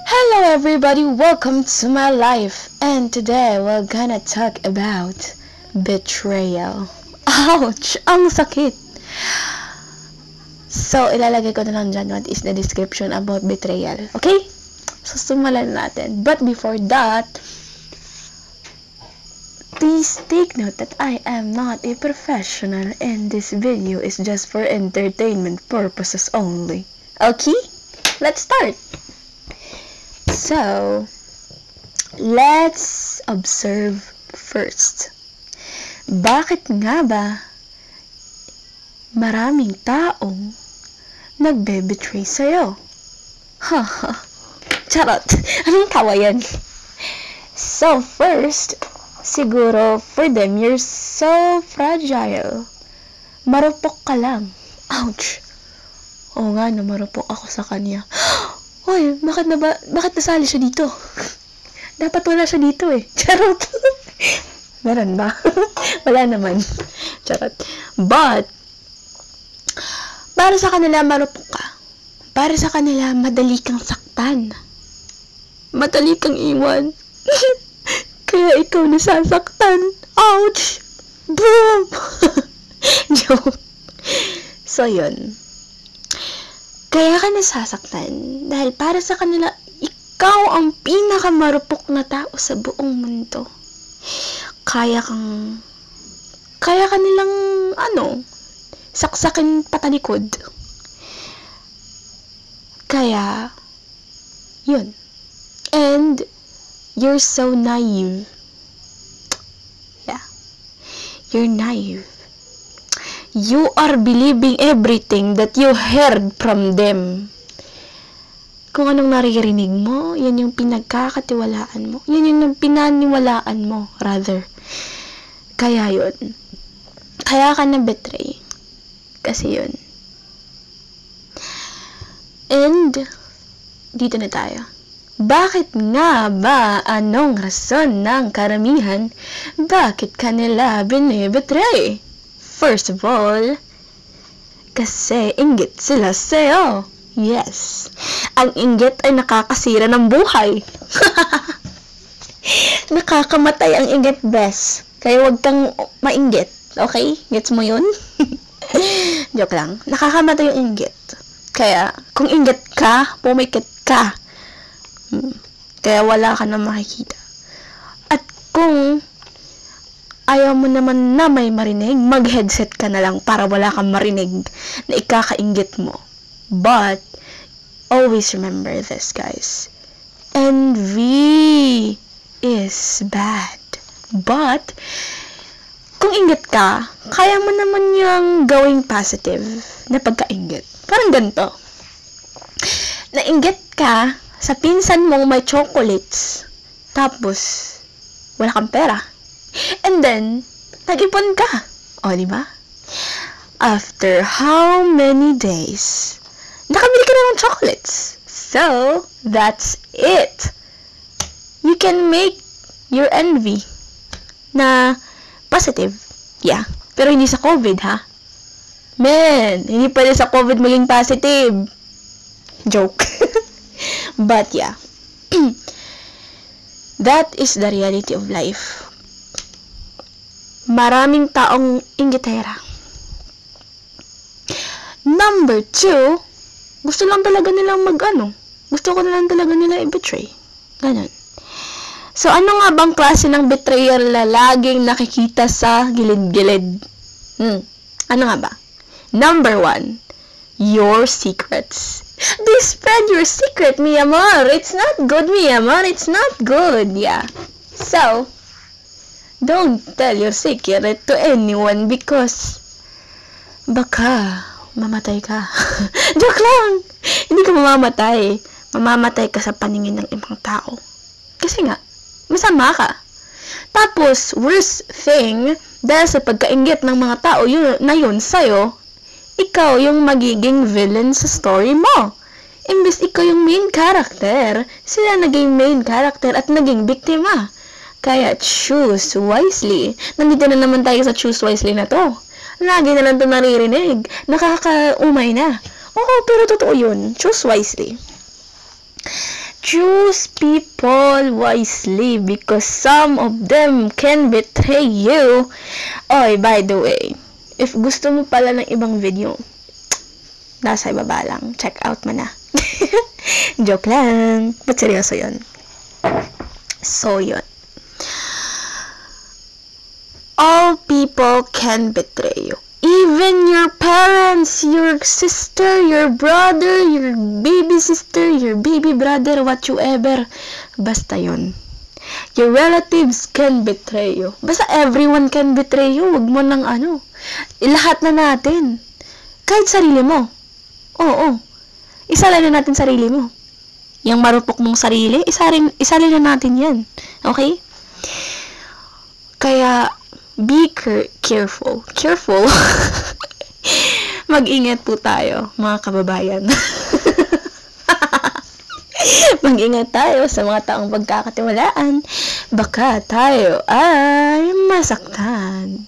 Hello everybody, welcome to my life. And today we're gonna talk about betrayal. Ouch! Ang sakit! So, ilalagay ko na lang dyan what is the description about betrayal. Okay? So, simulan natin. But before that, please take note that I am not a professional and this video is just for entertainment purposes only. Okay? Let's start! So, let's observe first. Bakit nga ba maraming taong nagbe-betray sa'yo? Haha. Charot. Anong tawa yan? So, first, siguro, for them, you're so fragile. Marupok ka lang. Ouch. Oo nga, marupok ako sa kanya. Hoy, bakit nasali siya dito? Dapat wala siya dito eh. Charot. Meron ba? Wala naman. Charot. But, para sa kanila marupok ka. Para sa kanila madali kang saktan. Madali kang iwan. Kaya ikaw nasasaktan. Ouch! Boom! Joke. So, yun. Kaya ka nasasaktan dahil para sa kanila, ikaw ang pinakamarupok na tao sa buong mundo. Kaya nilang, saksakin patalikod. Kaya, yun. And, you're so naive. Yeah. You're naive. You are believing everything that you heard from them. Kung anong naririnig mo, yan yung pinagkakatiwalaan mo. Yan yung pinaniwalaan mo, rather. Kaya yun. Kaya ka na-betray. Kasi yun. And, dito na tayo. Bakit nga ba anong rason ng karamihan? Bakit kanila binibetray? First of all, kasi inggit sila sa'yo. Yes. Ang inggit ay nakakasira ng buhay. Nakakamatay ang inggit, best. Kaya huwag kang mainggit. Okay? Gets mo yun? Joke lang. Nakakamatay yung inggit. Kaya, kung inggit ka, pumikit ka. Kaya wala ka na makikita. At kung ayaw mo naman na may marinig, mag-headset ka na lang para wala kang marinig na ikakainggit mo. But, always remember this, guys. Envy is bad. But, kung inggit ka, kaya mo naman yung gawing positive na pagkainggit. Parang ganito. Nainggit ka sa pinsan mong may chocolates, tapos, wala kang pera. And then, nag-ipon ka. O, diba? After how many days, nakabili ka na ng chocolates. So, that's it. You can make your envy na positive. Yeah. Pero hindi sa COVID, ha? Man, hindi pwede sa COVID maging positive. Joke. But, yeah. That is the reality of life. Maraming taong inggitera. Number 2, gusto lang talaga nilang gusto ko na lang talaga nila i-betray. Ganun. So, ano nga bang klase ng betrayal na laging nakikita sa gilid-gilid? Ano nga ba? Number 1, your secrets. They spread your secret, mi amor. It's not good, mi amor. It's not good. Yeah. So, don't tell your secret to anyone because baka mamatay ka. Joke lang! Hindi ka mamamatay. Mamamatay ka sa paningin ng ibang tao. Kasi nga, masama ka. Tapos, worst thing, dahil sa pagkainggit ng mga tao na yun sa'yo, ikaw yung magiging villain sa story mo. Imbes ikaw yung main character, sila naging main character at naging biktima. Kaya choose wisely. Nandito na naman tayo sa choose wisely na to. Lagi na lang ito naririnig. Nakakaumay na. Oo, pero totoo yun. Choose wisely. Choose people wisely because some of them can betray you. Oy, by the way, if gusto mo pala ng ibang video, nasa ibaba lang. Check out mo na. Joke lang. But seryoso yun. So, yun. All people can betray you. Even your parents, your sister, your brother, your baby sister, your baby brother, whatsoever. Basta yun. Your relatives can betray you. Basta everyone can betray you. Huwag mo nang lahat na natin. Kahit sarili mo. Oo. Isalin na natin sarili mo. Yung marupok mong sarili, isalin na natin yan. Okay? Kaya, be careful. Careful. Mag-ingat po tayo, mga kababayan. Mag-ingat tayo sa mga taong pagkakatiwalaan. Baka tayo ay masaktan.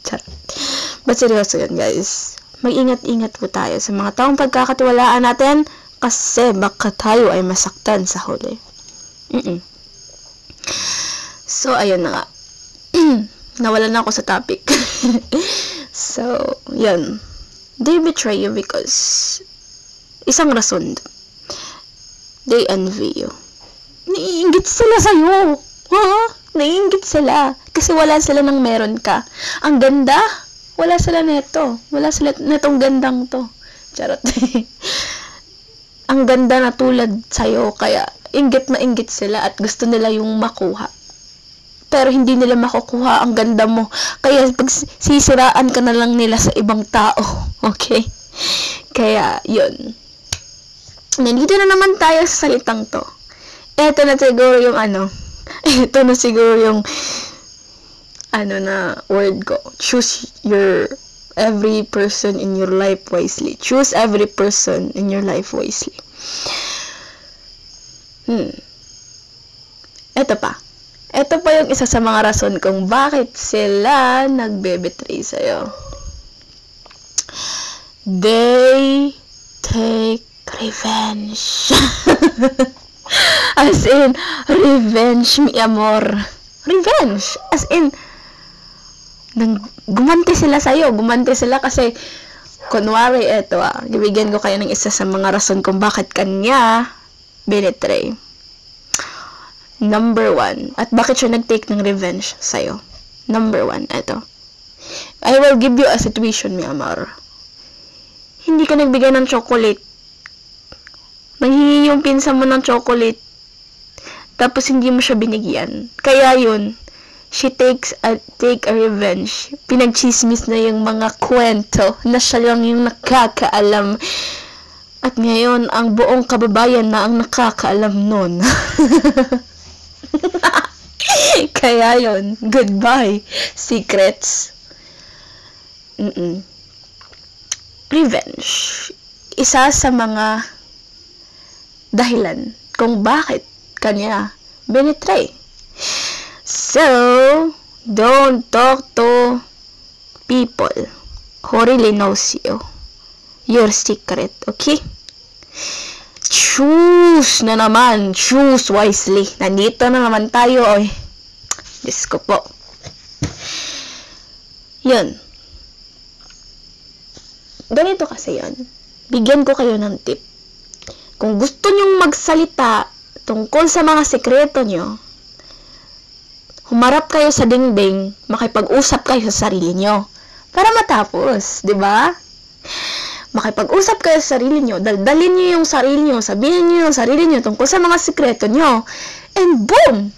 But seryoso yan, guys. Mag-ingat-ingat po tayo sa mga taong pagkakatiwalaan natin kasi baka tayo ay masaktan sa huli. So, ayun na nga. Nawala na ako sa topic. So, yun. They betray you because isang rason. They envy you. Naiinggit sila sa'yo. Naiinggit sila. Kasi wala sila ng meron ka. Ang ganda. Wala sila neto. Wala sila netong gandang to. Charot. Ang ganda na tulad sa'yo. Kaya, inggit na inggit sila at gusto nila yung makuha. Pero hindi nila makukuha ang ganda mo. Kaya pag sisiraan ka na lang nila sa ibang tao. Okay? Kaya, yun. Nandito na naman tayo sa salitang to. Ito na siguro yung ito na siguro yung na word ko. Choose your every person in your life wisely. Choose every person in your life wisely. Ito pa. Ito pa yung isa sa mga rason kung bakit sila nagbe-betray sa'yo. They take revenge. As in, revenge, mi amor. Revenge. As in, gumanti sila sa'yo. Gumanti sila kasi, kunwari, bibigyan ko kayo ng isa sa mga rason kung bakit kanya binetray. Number 1. At bakit siya nag-take ng revenge sa'yo? Number 1, eto. I will give you a situation, mi amor. Hindi ka nagbigay ng chocolate. Nanghingi yung pinsan mo ng chocolate. Tapos hindi mo siya binigyan. Kaya yun, she take a revenge. Pinagchismis na yung mga kwento na siya lang yung nakakaalam. At ngayon, ang buong kababayan na ang nakakaalam nun. Kaya yun, goodbye, secrets. Revenge. Isa sa mga dahilan kung bakit kanya binitray. So, don't talk to people who really knows you. Your secret, okay? Choose na naman. Choose wisely. Nandito na naman tayo, oy. Diyos ko po. Yun. Ganito kasi yun. Bigyan ko kayo ng tip. Kung gusto nyong magsalita tungkol sa mga sekreto nyo, humarap kayo sa dingding, makipag-usap kayo sa sarili nyo. Para matapos, di ba? Makipag-usap kayo sa sarili nyo, daldalin nyo yung sarili nyo, sabihin nyo yung sarili nyo tungkol sa mga sekreto nyo, and boom!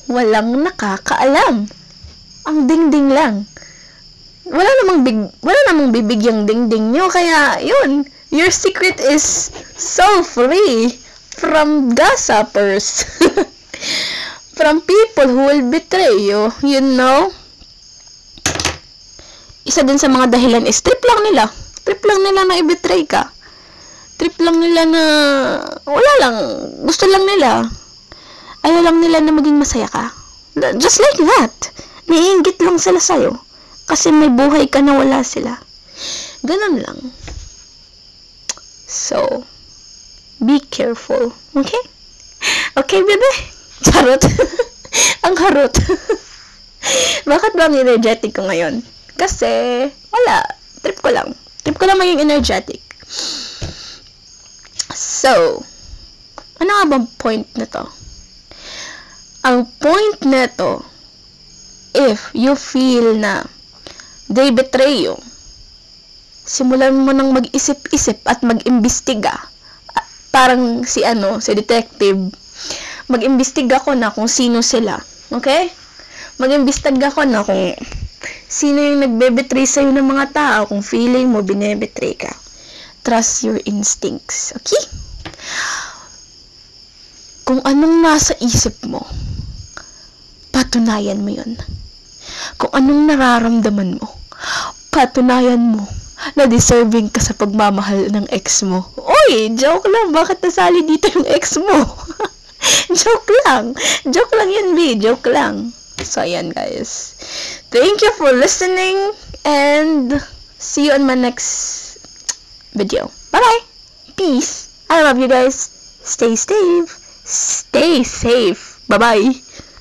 Walang nakakaalam. Ang dingding lang. Wala namang bibigyang dingding nyo, kaya yun, your secret is so free from gossipers. From people who will betray you, you know? Isa din sa mga dahilan is trip lang nila. Trip lang nila na i-betray ka. Trip lang nila na wala lang. Gusto lang nila. Ayaw lang nila na maging masaya ka. Just like that. Naiinggit lang sila sa'yo. Kasi may buhay ka na wala sila. Ganun lang. So, be careful. Okay? Okay, bebe? Charot. Ang harot. Bakit ba ang energetic ko ngayon? Kasi, wala. Trip ko lang. Trip ko lang maging energetic. So, ano nga bang point na to? Ang point na to, if you feel na they betray you, simulan mo nang mag-isip-isip at mag-imbestiga. Parang si detective. Mag-imbestiga ko na kung sino sila. Okay? Mag-imbestiga ko na kung sino yung nagbe-betray sa'yo ng mga tao, kung feeling mo binebetray ka. Trust your instincts. Okay? Kung anong nasa isip mo, patunayan mo yun. Kung anong nararamdaman mo, patunayan mo na deserving ka sa pagmamahal ng ex mo. Oy, joke lang. Bakit nasali dito yung ex mo? Joke lang. Joke lang yun, B. Joke lang. So, ayan, guys. Thank you for listening and see you on my next video. Bye-bye. Peace. I love you guys. Stay safe. Stay safe. Bye-bye.